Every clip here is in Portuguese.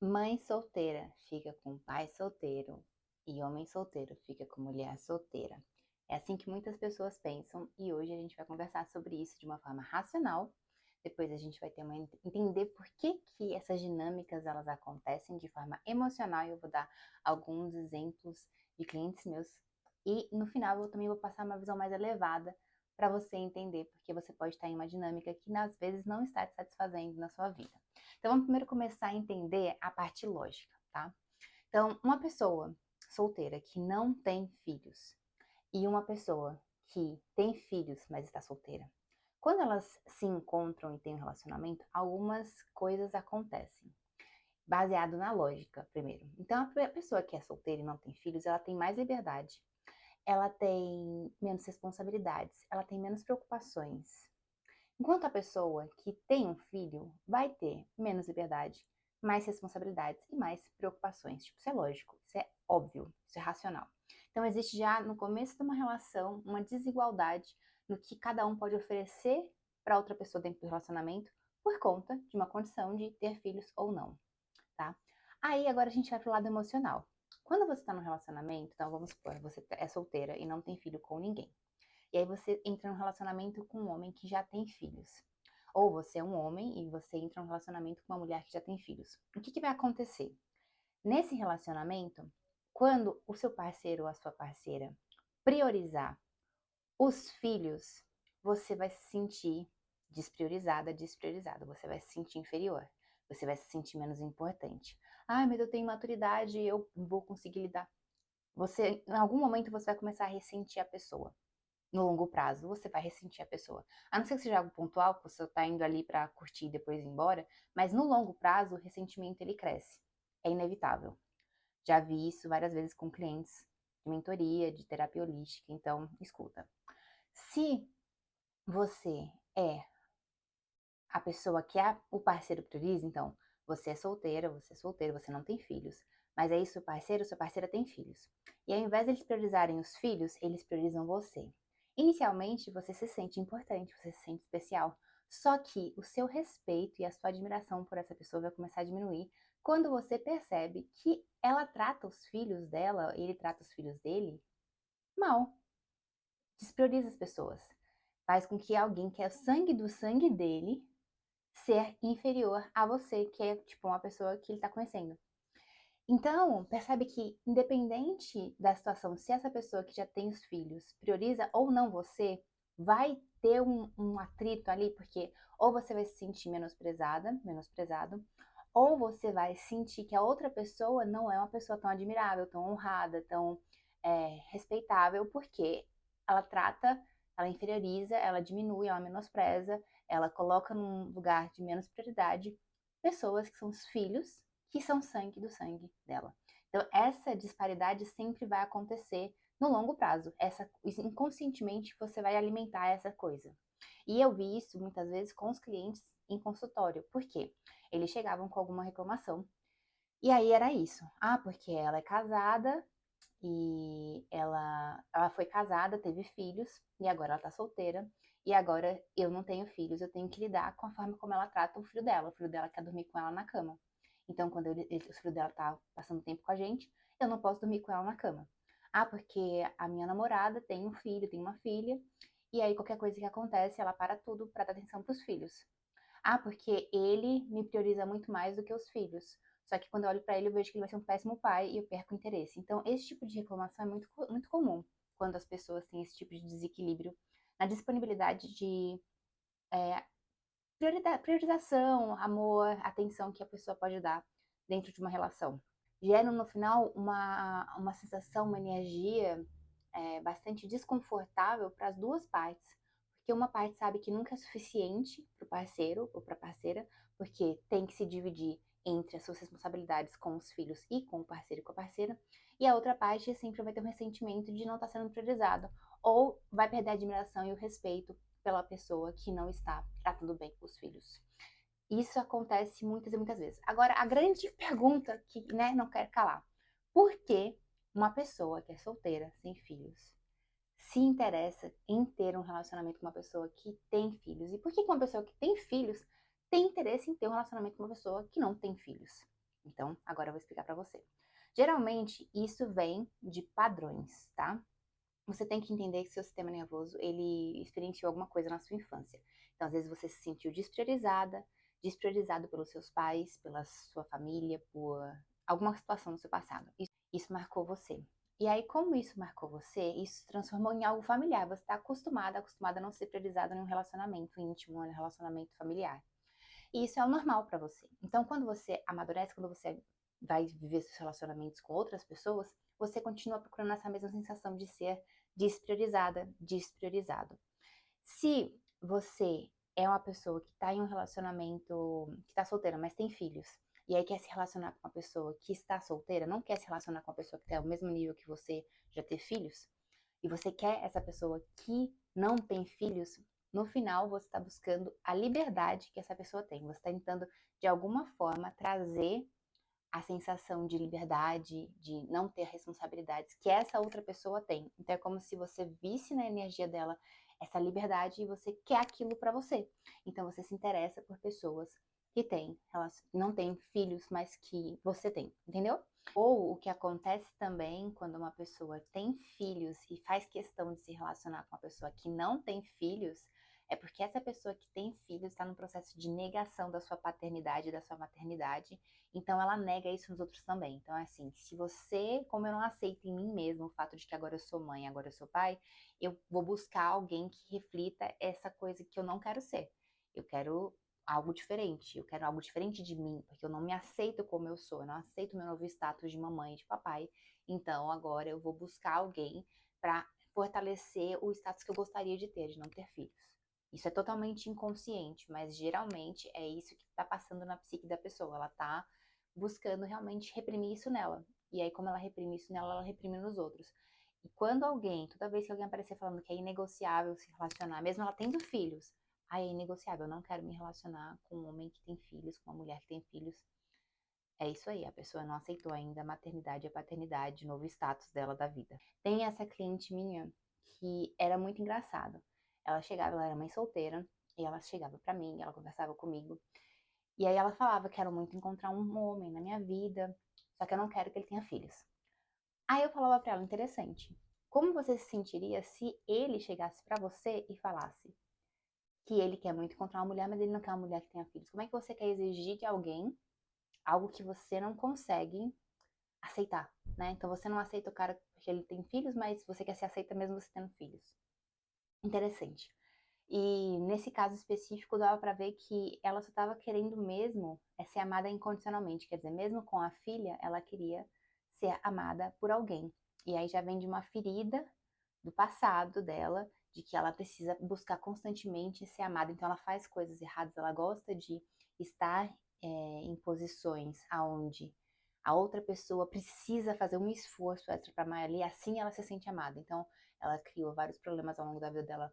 Mãe solteira fica com pai solteiro e homem solteiro fica com mulher solteira. É assim que muitas pessoas pensam e hoje a gente vai conversar sobre isso de uma forma racional. Depois a gente vai ter entender por que essas dinâmicas elas acontecem de forma emocional e eu vou dar alguns exemplos de clientes meus. E no final eu também vou passar uma visão mais elevada para você entender porque você pode estar em uma dinâmica que às vezes não está te satisfazendo na sua vida. Então vamos primeiro começar a entender a parte lógica, tá? Então, uma pessoa solteira que não tem filhos e uma pessoa que tem filhos, mas está solteira, quando elas se encontram e têm um relacionamento, algumas coisas acontecem. Baseado na lógica, primeiro. Então, a pessoa que é solteira e não tem filhos, ela tem mais liberdade, ela tem menos responsabilidades, ela tem menos preocupações. Enquanto a pessoa que tem um filho vai ter menos liberdade, mais responsabilidades e mais preocupações. Tipo, isso é lógico, isso é óbvio, isso é racional. Então existe já no começo de uma relação uma desigualdade no que cada um pode oferecer para outra pessoa dentro do relacionamento por conta de uma condição de ter filhos ou não, tá? Aí agora a gente vai pro lado emocional. Quando você está no relacionamento, então vamos supor, você é solteira e não tem filho com ninguém. E aí você entra num relacionamento com um homem que já tem filhos. Ou você é um homem e você entra num relacionamento com uma mulher que já tem filhos. O que vai acontecer? Nesse relacionamento, quando o seu parceiro ou a sua parceira priorizar os filhos, você vai se sentir despriorizada, despriorizado. Você vai se sentir inferior. Você vai se sentir menos importante. Ai, mas eu tenho maturidade, eu vou conseguir lidar. Você, em algum momento, você vai começar a ressentir a pessoa. No longo prazo, você vai ressentir a pessoa. A não ser que seja algo pontual, que você tá indo ali pra curtir e depois ir embora, mas no longo prazo, o ressentimento ele cresce. É inevitável. Já vi isso várias vezes com clientes de mentoria, de terapia holística. Então, escuta. Se você é a pessoa que o parceiro prioriza, então, você é solteira, você é solteiro, você não tem filhos. Mas aí seu parceiro, sua parceira tem filhos. E ao invés de eles priorizarem os filhos, eles priorizam você. Inicialmente, você se sente importante, você se sente especial. Só que o seu respeito e a sua admiração por essa pessoa vai começar a diminuir quando você percebe que ela trata os filhos dela, ele trata os filhos dele mal. Desprioriza as pessoas. Faz com que alguém que é o sangue do sangue dele ser inferior a você, que é tipo uma pessoa que ele tá conhecendo. Então, percebe que independente da situação, se essa pessoa que já tem os filhos prioriza ou não você, vai ter um atrito ali, porque ou você vai se sentir menosprezada, menosprezado, ou você vai sentir que a outra pessoa não é uma pessoa tão admirável, tão honrada, tão respeitável, porque ela trata, ela inferioriza, ela diminui, ela menospreza, ela coloca num lugar de menos prioridade pessoas que são os filhos, que são sangue do sangue dela. Então, essa disparidade sempre vai acontecer no longo prazo. Inconscientemente você vai alimentar essa coisa. E eu vi isso muitas vezes com os clientes em consultório. Por quê? Eles chegavam com alguma reclamação. E aí era isso. Ah, porque ela é casada e ela foi casada, teve filhos, e agora ela tá solteira. E agora eu não tenho filhos, eu tenho que lidar com a forma como ela trata o filho dela. O filho dela quer dormir com ela na cama. Então, quando o filho dela tá passando tempo com a gente, eu não posso dormir com ela na cama. Ah, porque a minha namorada tem um filho, tem uma filha, e aí qualquer coisa que acontece, ela para tudo para dar atenção pros filhos. Ah, porque ele me prioriza muito mais do que os filhos. Só que quando eu olho para ele, eu vejo que ele vai ser um péssimo pai e eu perco o interesse. Então, esse tipo de reclamação é muito comum quando as pessoas têm esse tipo de desequilíbrio na disponibilidade de é, priorização, amor, atenção que a pessoa pode dar dentro de uma relação. Geram no final uma sensação, uma energia bastante desconfortável para as duas partes, porque uma parte sabe que nunca é suficiente para o parceiro ou para a parceira, porque tem que se dividir entre as suas responsabilidades com os filhos e com o parceiro e com a parceira, e a outra parte sempre vai ter um ressentimento de não estar sendo priorizado, ou vai perder a admiração e o respeito pela pessoa que não está tratando bem os filhos. Isso acontece muitas e muitas vezes. Agora, a grande pergunta que, né, não quer calar. Por que uma pessoa que é solteira, sem filhos, se interessa em ter um relacionamento com uma pessoa que tem filhos? E por que uma pessoa que tem filhos tem interesse em ter um relacionamento com uma pessoa que não tem filhos? Então, agora eu vou explicar pra você. Geralmente, isso vem de padrões, tá? Você tem que entender que seu sistema nervoso, ele experienciou alguma coisa na sua infância. Então, às vezes você se sentiu despriorizada, despriorizado pelos seus pais, pela sua família, por alguma situação no seu passado. Isso marcou você. E aí, como isso marcou você, isso se transformou em algo familiar. Você está acostumada a não ser priorizada em um relacionamento íntimo, em um relacionamento familiar. E isso é o normal para você. Então, quando você amadurece, quando você vai viver seus relacionamentos com outras pessoas, você continua procurando essa mesma sensação de ser despriorizada, despriorizado. Se você é uma pessoa que está em um relacionamento, que está solteira, mas tem filhos, e aí quer se relacionar com uma pessoa que está solteira, não quer se relacionar com uma pessoa que tem o mesmo nível que você, já ter filhos, e você quer essa pessoa que não tem filhos, no final você está buscando a liberdade que essa pessoa tem. Você está tentando, de alguma forma, trazer a sensação de liberdade, de não ter responsabilidades que essa outra pessoa tem. Então é como se você visse na energia dela essa liberdade e você quer aquilo para você. Então você se interessa por pessoas que têm, elas não têm filhos, mas que você tem, entendeu? Ou o que acontece também quando uma pessoa tem filhos e faz questão de se relacionar com uma pessoa que não tem filhos, é porque essa pessoa que tem filhos está no processo de negação da sua paternidade, da sua maternidade, então ela nega isso nos outros também. Então é assim, se você, como eu não aceito em mim mesmo o fato de que agora eu sou mãe, agora eu sou pai, eu vou buscar alguém que reflita essa coisa que eu não quero ser. Eu quero algo diferente, eu quero algo diferente de mim, porque eu não me aceito como eu sou, eu não aceito meu novo status de mamãe e de papai. Então agora eu vou buscar alguém para fortalecer o status que eu gostaria de ter, de não ter filhos. Isso é totalmente inconsciente, mas geralmente é isso que está passando na psique da pessoa. Ela está buscando realmente reprimir isso nela. E aí, como ela reprime isso nela, ela reprime nos outros. E quando alguém, toda vez que alguém aparecer falando que é inegociável se relacionar, mesmo ela tendo filhos, é inegociável, eu não quero me relacionar com um homem que tem filhos, com uma mulher que tem filhos. É isso aí, a pessoa não aceitou ainda a maternidade e a paternidade, o novo status dela da vida. Tem essa cliente minha que era muito engraçado. Ela chegava, ela era mãe solteira, e ela chegava pra mim, ela conversava comigo, e aí ela falava: quero muito encontrar um homem na minha vida, só que eu não quero que ele tenha filhos. Aí eu falava pra ela: interessante, como você se sentiria se ele chegasse pra você e falasse que ele quer muito encontrar uma mulher, mas ele não quer uma mulher que tenha filhos? Como é que você quer exigir de alguém algo que você não consegue aceitar, né? Então você não aceita o cara porque ele tem filhos, mas você quer ser aceita mesmo você tendo filhos. Interessante. E nesse caso específico dava pra ver que ela só tava querendo mesmo ser amada incondicionalmente, quer dizer, mesmo com a filha, ela queria ser amada por alguém. E aí já vem de uma ferida do passado dela, de que ela precisa buscar constantemente ser amada, então ela faz coisas erradas, ela gosta de estar em posições aonde a outra pessoa precisa fazer um esforço extra para amar ela e assim ela se sente amada. Então ela criou vários problemas ao longo da vida dela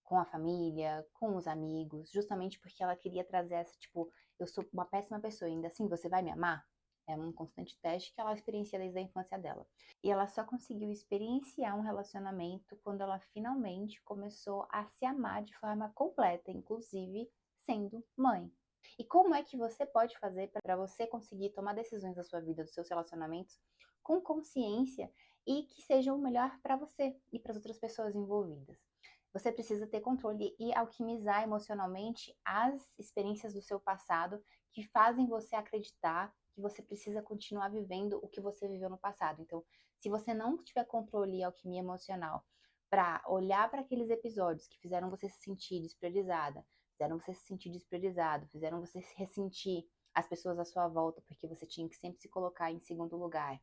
com a família, com os amigos, justamente porque ela queria trazer essa, tipo, eu sou uma péssima pessoa, ainda assim você vai me amar? É um constante teste que ela experiencia desde a infância dela. E ela só conseguiu experienciar um relacionamento quando ela finalmente começou a se amar de forma completa, inclusive sendo mãe. E como é que você pode fazer para você conseguir tomar decisões da sua vida, dos seus relacionamentos, com consciência e que sejam o melhor para você e para as outras pessoas envolvidas? Você precisa ter controle e alquimizar emocionalmente as experiências do seu passado que fazem você acreditar que você precisa continuar vivendo o que você viveu no passado. Então, se você não tiver controle e alquimia emocional para olhar para aqueles episódios que fizeram você se sentir despriorizada, fizeram você se sentir despriorizado, fizeram você se ressentir as pessoas à sua volta, porque você tinha que sempre se colocar em segundo lugar.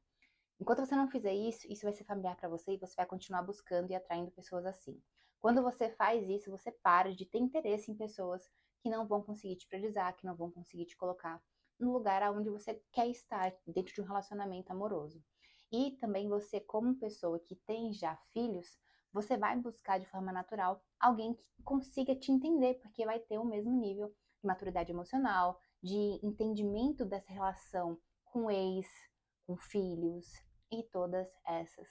Enquanto você não fizer isso, isso vai ser familiar para você e você vai continuar buscando e atraindo pessoas assim. Quando você faz isso, você para de ter interesse em pessoas que não vão conseguir te priorizar, que não vão conseguir te colocar no lugar aonde você quer estar dentro de um relacionamento amoroso. E também você, como pessoa que tem já filhos, você vai buscar de forma natural alguém que consiga te entender, porque vai ter o mesmo nível de maturidade emocional, de entendimento dessa relação com o ex, com filhos e todas essas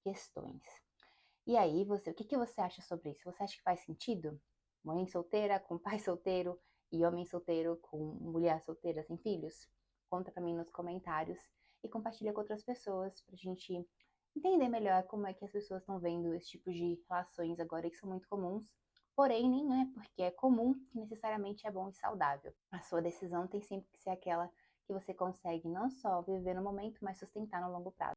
questões. E aí, o que você acha sobre isso? Você acha que faz sentido? Mãe solteira com pai solteiro e homem solteiro com mulher solteira sem filhos? conta pra mim nos comentários e compartilha com outras pessoas pra gente entender melhor como é que as pessoas estão vendo esse tipo de relações agora que são muito comuns. Porém, nem é porque é comum que necessariamente é bom e saudável. A sua decisão tem sempre que ser aquela que você consegue não só viver no momento, mas sustentar no longo prazo.